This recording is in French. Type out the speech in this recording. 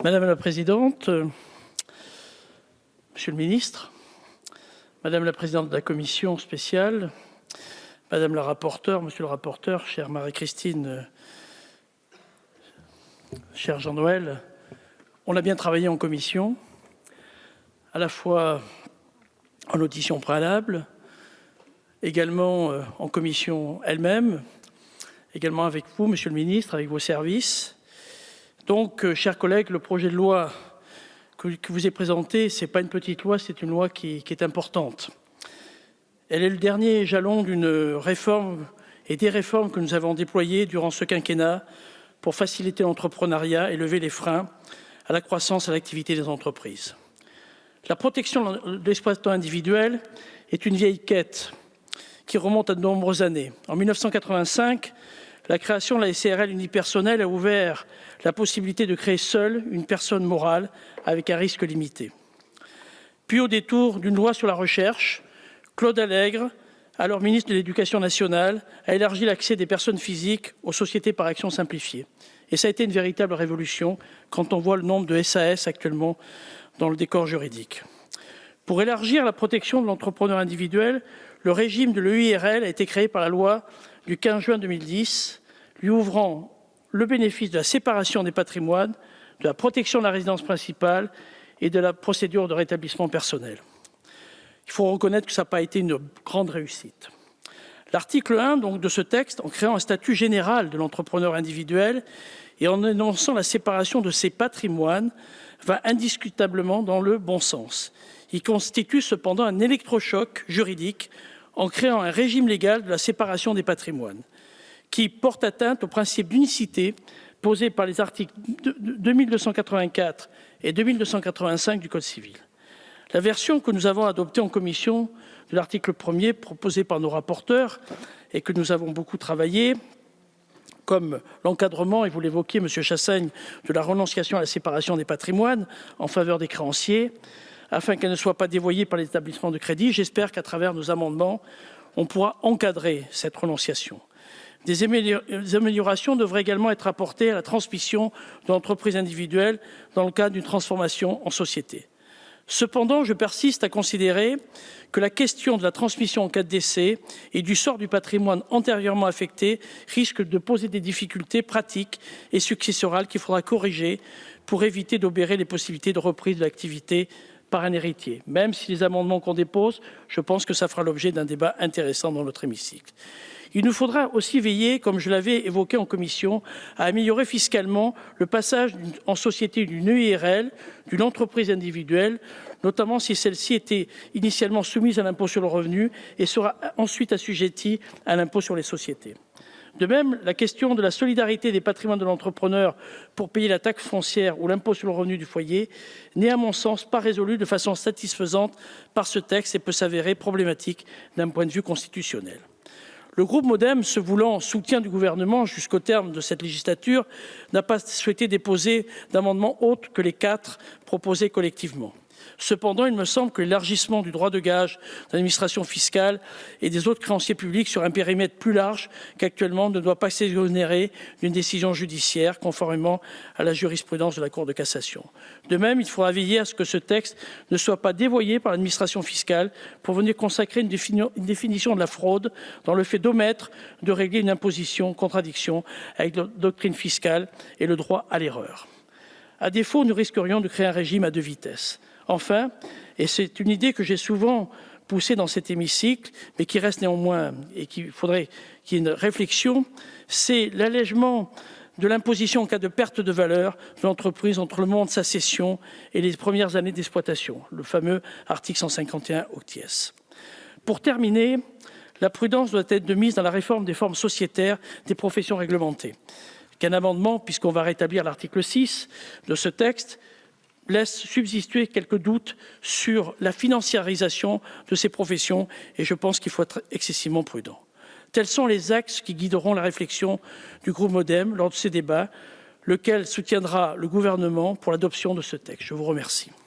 Madame la Présidente, Monsieur le Ministre, Madame la Présidente de la Commission spéciale, Madame la rapporteure, Monsieur le rapporteur, chère Marie-Christine, cher Jean-Noël, on a bien travaillé en commission, à la fois en audition préalable, également en commission elle-même, également avec vous, Monsieur le Ministre, avec vos services. Donc, chers collègues, le projet de loi que vous est présenté, ce n'est pas une petite loi, c'est une loi qui est importante. Elle est le dernier jalon d'une réforme et des réformes que nous avons déployées durant ce quinquennat pour faciliter l'entrepreneuriat et lever les freins à la croissance et à l'activité des entreprises. La protection de l'exploitant individuel est une vieille quête qui remonte à de nombreuses années. En 1985, la création de la SARL unipersonnelle a ouvert la possibilité de créer seule une personne morale avec un risque limité. Puis, au détour d'une loi sur la recherche, Claude Allègre, alors ministre de l'Éducation nationale, a élargi l'accès des personnes physiques aux sociétés par action simplifiée. Et ça a été une véritable révolution quand on voit le nombre de SAS actuellement dans le décor juridique. Pour élargir la protection de l'entrepreneur individuel, le régime de l'EIRL a été créé par la loi du 15 juin 2010, lui ouvrant le bénéfice de la séparation des patrimoines, de la protection de la résidence principale et de la procédure de rétablissement personnel. Il faut reconnaître que ça n'a pas été une grande réussite. L'article 1 donc, de ce texte, en créant un statut général de l'entrepreneur individuel et en énonçant la séparation de ses patrimoines, va indiscutablement dans le bon sens. Il constitue cependant un électrochoc juridique en créant un régime légal de la séparation des patrimoines qui porte atteinte au principe d'unicité posé par les articles 2284 et 2285 du Code civil. La version que nous avons adoptée en commission de l'article 1er proposé par nos rapporteurs et que nous avons beaucoup travaillé, comme l'encadrement, et vous l'évoquiez, M. Chassaigne, de la renonciation à la séparation des patrimoines en faveur des créanciers, afin qu'elle ne soit pas dévoyée par les établissements de crédit. J'espère qu'à travers nos amendements, on pourra encadrer cette renonciation. Des améliorations devraient également être apportées à la transmission de l'entreprise individuelle dans le cadre d'une transformation en société. Cependant, je persiste à considérer que la question de la transmission en cas de décès et du sort du patrimoine antérieurement affecté risque de poser des difficultés pratiques et successorales qu'il faudra corriger pour éviter d'obérer les possibilités de reprise de l'activité par un héritier. Même si les amendements qu'on dépose, je pense que ça fera l'objet d'un débat intéressant dans notre hémicycle. Il nous faudra aussi veiller, comme je l'avais évoqué en commission, à améliorer fiscalement le passage en société d'une EIRL, d'une entreprise individuelle, notamment si celle-ci était initialement soumise à l'impôt sur le revenu et sera ensuite assujettie à l'impôt sur les sociétés. De même, la question de la solidarité des patrimoines de l'entrepreneur pour payer la taxe foncière ou l'impôt sur le revenu du foyer n'est à mon sens pas résolue de façon satisfaisante par ce texte et peut s'avérer problématique d'un point de vue constitutionnel. Le groupe MoDem, se voulant soutien du gouvernement jusqu'au terme de cette législature, n'a pas souhaité déposer d'amendements autres que les 4 proposés collectivement. Cependant, il me semble que l'élargissement du droit de gage de l'administration fiscale et des autres créanciers publics sur un périmètre plus large qu'actuellement ne doit pas s'exonérer d'une décision judiciaire, conformément à la jurisprudence de la Cour de cassation. De même, il faudra veiller à ce que ce texte ne soit pas dévoyé par l'administration fiscale pour venir consacrer une définition de la fraude dans le fait d'omettre de régler une imposition en contradiction avec la doctrine fiscale et le droit à l'erreur. À défaut, nous risquerions de créer un régime à 2 vitesses. Enfin, et c'est une idée que j'ai souvent poussée dans cet hémicycle, mais qui reste néanmoins, et qu'il faudrait qu'il y ait une réflexion, c'est l'allègement de l'imposition en cas de perte de valeur de l'entreprise entre le moment de sa cession et les premières années d'exploitation, le fameux article 151 octies. Pour terminer, la prudence doit être de mise dans la réforme des formes sociétaires des professions réglementées. Qu'un amendement, puisqu'on va rétablir l'article 6 de ce texte, laisse subsister quelques doutes sur la financiarisation de ces professions et je pense qu'il faut être excessivement prudent. Tels sont les axes qui guideront la réflexion du groupe MoDem lors de ces débats, lequel soutiendra le gouvernement pour l'adoption de ce texte. Je vous remercie.